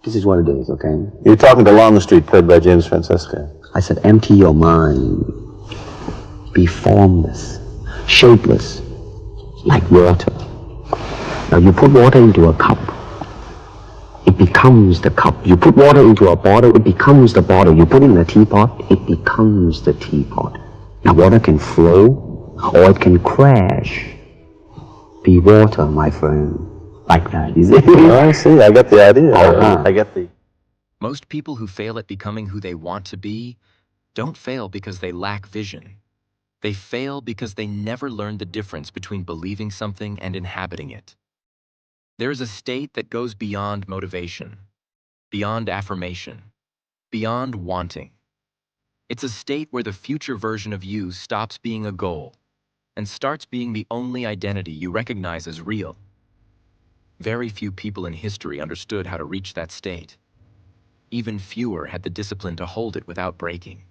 This is what it is, okay? You're talking to Along the Street, played by James Francesca. I said, empty your mind. Be formless, shapeless, like water. Now you put water into a cup, it becomes the cup. You put water into a bottle, it becomes the bottle. You put it in a teapot, it becomes the teapot. Now water can flow, or it can crash. Be water, my friend. Like that, is it? Oh, I see. I get the idea. I get the... Most people who fail at becoming who they want to be don't fail because they lack vision. They fail because they never learned the difference between believing something and inhabiting it. There is a state that goes beyond motivation, beyond affirmation, beyond wanting. It's a state where the future version of you stops being a goal and starts being the only identity you recognize as real. Very few people in history understood how to reach that state. Even fewer had the discipline to hold it without breaking.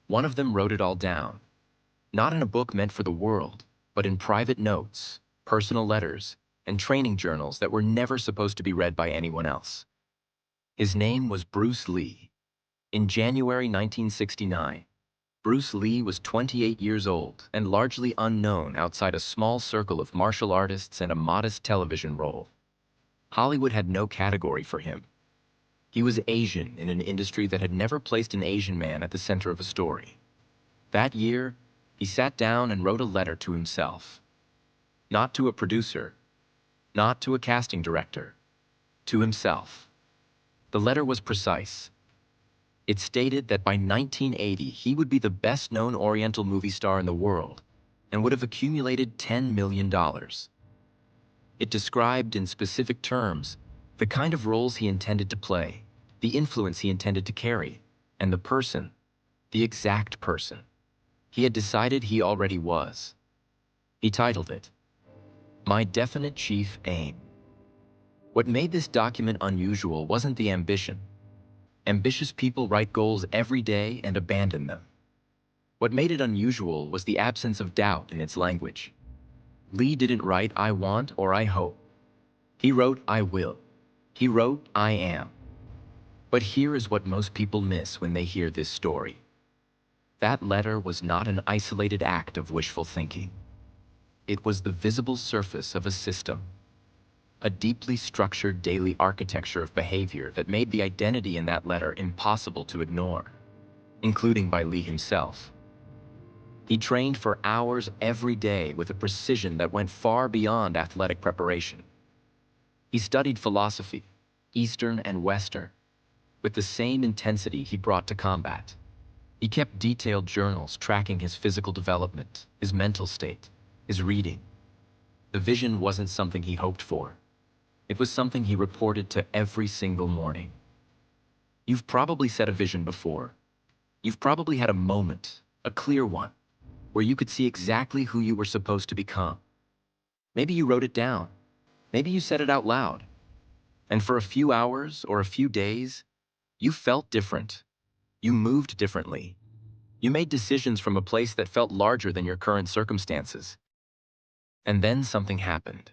One of them wrote it all down, not in a book meant for the world, but in private notes, personal letters, and training journals that were never supposed to be read by anyone else. His name was Bruce Lee. In January 1969, Bruce Lee was 28 years old and largely unknown outside a small circle of martial artists and a modest television role. Hollywood had no category for him. He was Asian in an industry that had never placed an Asian man at the center of a story. That year, he sat down and wrote a letter to himself. Not to a producer, not to a casting director, to himself. The letter was precise. It stated that by 1980, he would be the best-known Oriental movie star in the world and would have accumulated $10 million. It described in specific terms the kind of roles he intended to play, the influence he intended to carry, and the person, the exact person, he had decided he already was. He titled it, My Definite Chief Aim. What made this document unusual wasn't the ambition. Ambitious people write goals every day and abandon them. What made it unusual was the absence of doubt in its language. Lee didn't write, I want or I hope. He wrote, I will. He wrote, I am. But here is what most people miss when they hear this story. That letter was not an isolated act of wishful thinking. It was the visible surface of a system, a deeply structured daily architecture of behavior that made the identity in that letter impossible to ignore, including by Lee himself. He trained for hours every day with a precision that went far beyond athletic preparation. He studied philosophy, Eastern and Western, with the same intensity he brought to combat. He kept detailed journals tracking his physical development, his mental state, his reading. The vision wasn't something he hoped for. It was something he reported to every single morning. You've probably set a vision before. You've probably had a moment, a clear one, where you could see exactly who you were supposed to become. Maybe you wrote it down. Maybe you said it out loud. And for a few hours or a few days, you felt different. You moved differently. You made decisions from a place that felt larger than your current circumstances. And then something happened.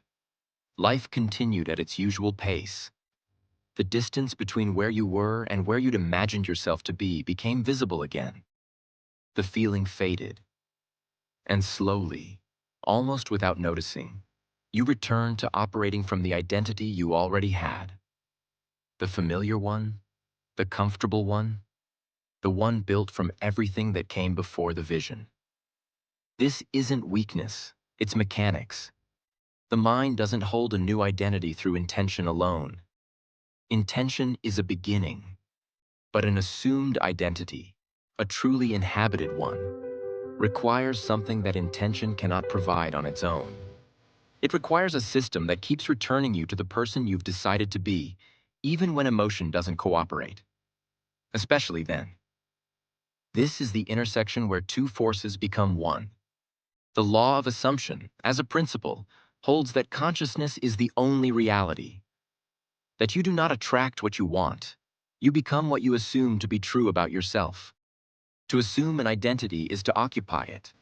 Life continued at its usual pace. The distance between where you were and where you'd imagined yourself to be became visible again. The feeling faded. And slowly, almost without noticing, you returned to operating from the identity you already had. The familiar one, the comfortable one, the one built from everything that came before the vision. This isn't weakness, it's mechanics. The mind doesn't hold a new identity through intention alone. Intention is a beginning, but an assumed identity, a truly inhabited one, requires something that intention cannot provide on its own. It requires a system that keeps returning you to the person you've decided to be, even when emotion doesn't cooperate. Especially then. This is the intersection where two forces become one. The law of assumption, as a principle, holds that consciousness is the only reality. That you do not attract what you want. You become what you assume to be true about yourself. To assume an identity is to occupy it.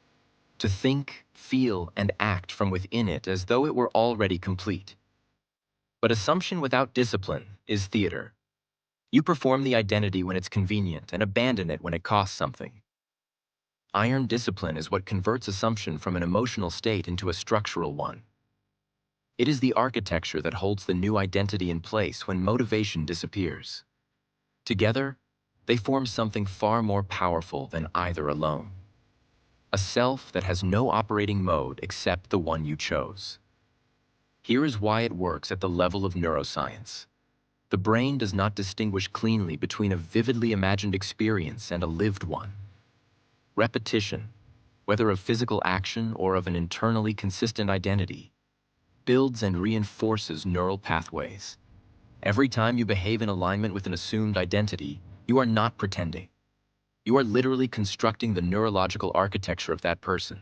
To think, feel, and act from within it as though it were already complete. But assumption without discipline is theater. You perform the identity when it's convenient and abandon it when it costs something. Iron discipline is what converts assumption from an emotional state into a structural one. It is the architecture that holds the new identity in place when motivation disappears. Together, they form something far more powerful than either alone. A self that has no operating mode except the one you chose. Here is why it works at the level of neuroscience. The brain does not distinguish cleanly between a vividly imagined experience and a lived one. Repetition, whether of physical action or of an internally consistent identity, builds and reinforces neural pathways. Every time you behave in alignment with an assumed identity, you are not pretending. You are literally constructing the neurological architecture of that person.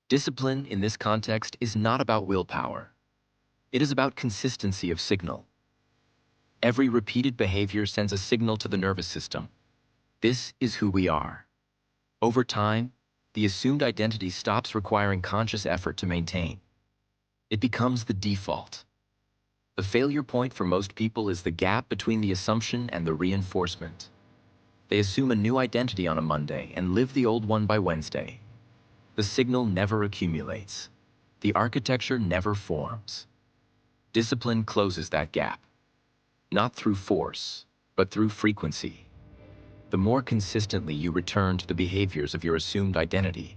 Discipline, in this context, is not about willpower. It is about consistency of signal. Every repeated behavior sends a signal to the nervous system. This is who we are. Over time, the assumed identity stops requiring conscious effort to maintain. It becomes the default. The failure point for most people is the gap between the assumption and the reinforcement. They assume a new identity on a Monday and live the old one by Wednesday. The signal never accumulates. The architecture never forms. Discipline closes that gap. Not through force, but through frequency. The more consistently you return to the behaviors of your assumed identity,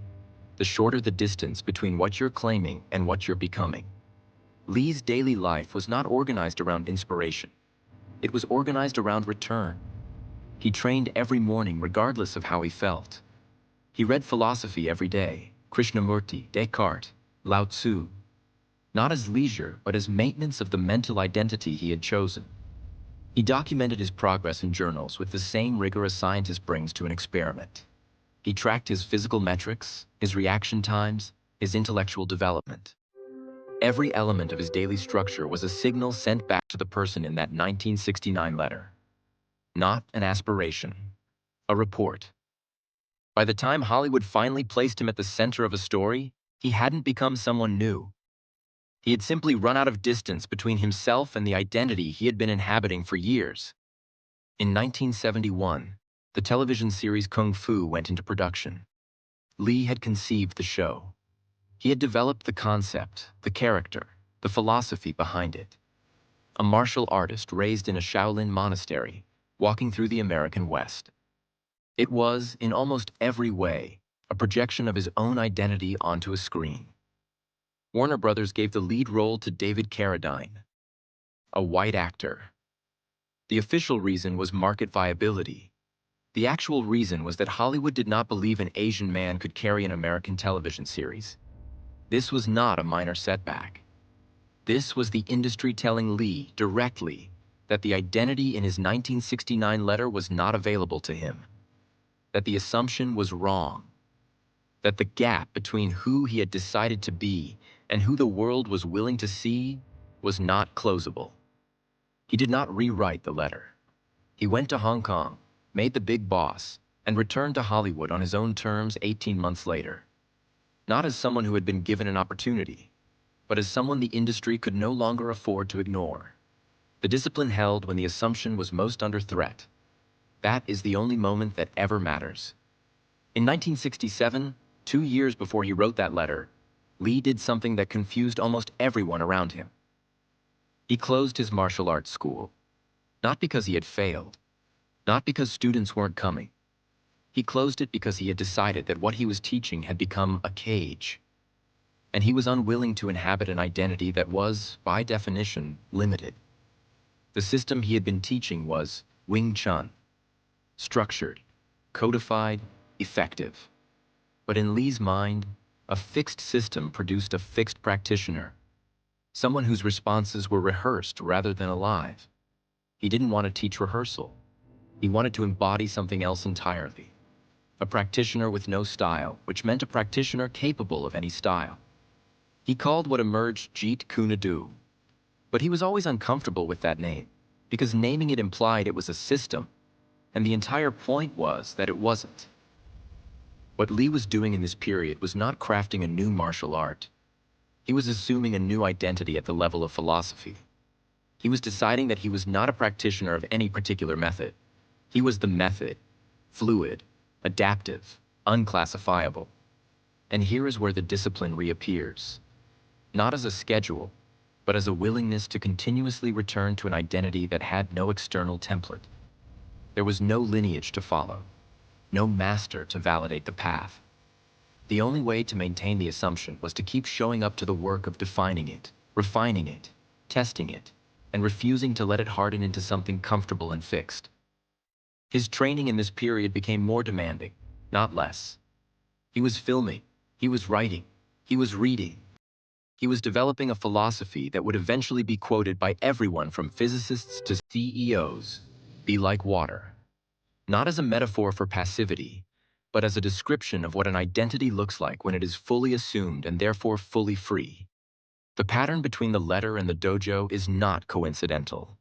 the shorter the distance between what you're claiming and what you're becoming. Lee's daily life was not organized around inspiration. It was organized around return. He trained every morning regardless of how he felt. He read philosophy every day, Krishnamurti, Descartes, Lao Tzu, not as leisure, but as maintenance of the mental identity he had chosen. He documented his progress in journals with the same rigor a scientist brings to an experiment. He tracked his physical metrics, his reaction times, his intellectual development. Every element of his daily structure was a signal sent back to the person in that 1969 letter. Not an aspiration, a report. By the time Hollywood finally placed him at the center of a story, he hadn't become someone new. He had simply run out of distance between himself and the identity he had been inhabiting for years. In 1971, the television series Kung Fu went into production. Lee had conceived the show. He had developed the concept, the character, the philosophy behind it. A martial artist raised in a Shaolin monastery, walking through the American West. It was, in almost every way, a projection of his own identity onto a screen. Warner Brothers gave the lead role to David Carradine, a white actor. The official reason was market viability. The actual reason was that Hollywood did not believe an Asian man could carry an American television series. This was not a minor setback. This was the industry telling Lee directly that the identity in his 1969 letter was not available to him, that the assumption was wrong, that the gap between who he had decided to be and who the world was willing to see was not closable. He did not rewrite the letter. He went to Hong Kong, made the big boss, and returned to Hollywood on his own terms 18 months later. Not as someone who had been given an opportunity, but as someone the industry could no longer afford to ignore. The discipline held when the assumption was most under threat. That is the only moment that ever matters. In 1967, 2 years before he wrote that letter, Lee did something that confused almost everyone around him. He closed his martial arts school, not because he had failed, not because students weren't coming. He closed it because he had decided that what he was teaching had become a cage, and he was unwilling to inhabit an identity that was, by definition, limited. The system he had been teaching was Wing Chun, structured, codified, effective. But in Lee's mind, a fixed system produced a fixed practitioner, someone whose responses were rehearsed rather than alive. He didn't want to teach rehearsal. He wanted to embody something else entirely. A practitioner with no style, which meant a practitioner capable of any style. He called what emerged Jeet Kune Do. But he was always uncomfortable with that name, because naming it implied it was a system, and the entire point was that it wasn't. What Lee was doing in this period was not crafting a new martial art. He was assuming a new identity at the level of philosophy. He was deciding that he was not a practitioner of any particular method. He was the method, fluid, adaptive, unclassifiable. And here is where the discipline reappears. Not as a schedule, but as a willingness to continuously return to an identity that had no external template. There was no lineage to follow, no master to validate the path. The only way to maintain the assumption was to keep showing up to the work of defining it, refining it, testing it, and refusing to let it harden into something comfortable and fixed. His training in this period became more demanding, not less. He was filming, he was writing, he was reading. He was developing a philosophy that would eventually be quoted by everyone from physicists to CEOs. Be like water. Not as a metaphor for passivity, but as a description of what an identity looks like when it is fully assumed and therefore fully free. The pattern between the letter and the dojo is not coincidental.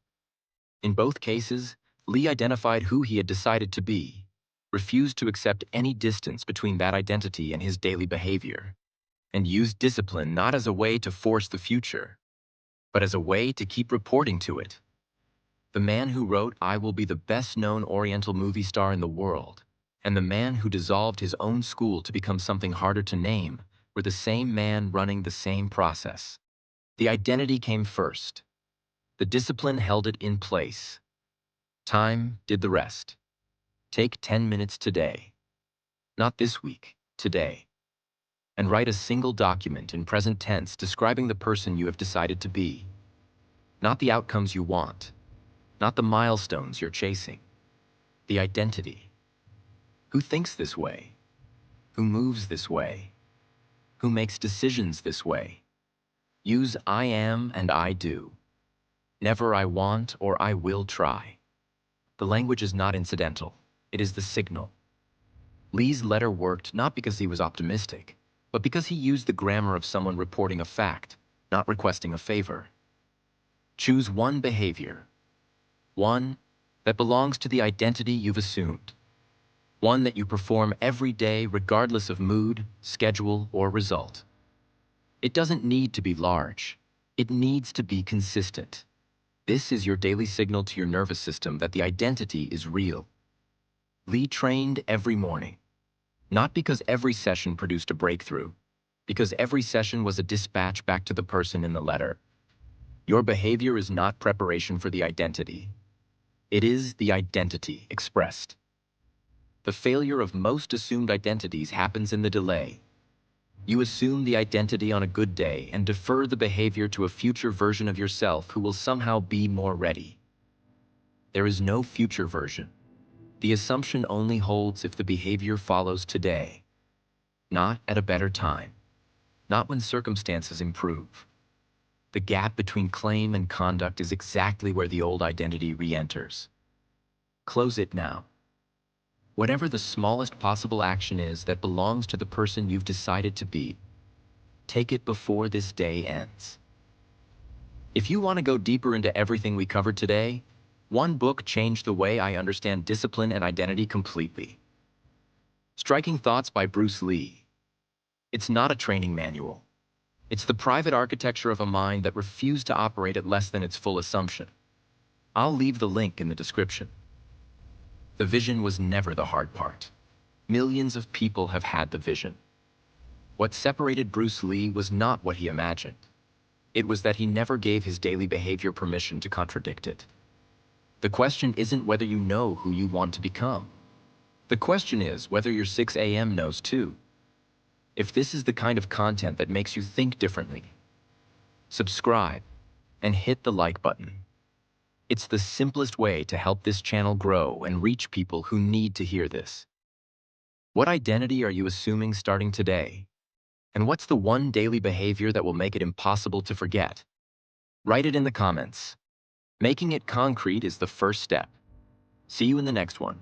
In both cases, Lee identified who he had decided to be, refused to accept any distance between that identity and his daily behavior, and used discipline not as a way to force the future, but as a way to keep reporting to it. The man who wrote "I will be the best-known Oriental movie star in the world," and the man who dissolved his own school to become something harder to name were the same man running the same process. The identity came first. The discipline held it in place. Time did the rest. Take 10 minutes today. Not this week, today. And write a single document in present tense describing the person you have decided to be. Not the outcomes you want. Not the milestones you're chasing. The identity. Who thinks this way? Who moves this way? Who makes decisions this way? Use I am and I do. Never I want or I will try. The language is not incidental. It is the signal. Lee's letter worked not because he was optimistic, but because he used the grammar of someone reporting a fact, not requesting a favor. Choose one behavior. One that belongs to the identity you've assumed. One that you perform every day regardless of mood, schedule, or result. It doesn't need to be large. It needs to be consistent. This is your daily signal to your nervous system that the identity is real. Lee trained every morning. Not because every session produced a breakthrough, because every session was a dispatch back to the person in the letter. Your behavior is not preparation for the identity. It is the identity expressed. The failure of most assumed identities happens in the delay. You assume the identity on a good day and defer the behavior to a future version of yourself who will somehow be more ready. There is no future version. The assumption only holds if the behavior follows today, not at a better time, not when circumstances improve. The gap between claim and conduct is exactly where the old identity re-enters. Close it now. Whatever the smallest possible action is that belongs to the person you've decided to be, take it before this day ends. If you want to go deeper into everything we covered today, one book changed the way I understand discipline and identity completely. Striking Thoughts by Bruce Lee. It's not a training manual. It's the private architecture of a mind that refused to operate at less than its full assumption. I'll leave the link in the description. The vision was never the hard part. Millions of people have had the vision. What separated Bruce Lee was not what he imagined. It was that he never gave his daily behavior permission to contradict it. The question isn't whether you know who you want to become. The question is whether your 6 a.m. knows too. If this is the kind of content that makes you think differently, subscribe and hit the like button. It's the simplest way to help this channel grow and reach people who need to hear this. What identity are you assuming starting today? And what's the one daily behavior that will make it impossible to forget? Write it in the comments. Making it concrete is the first step. See you in the next one.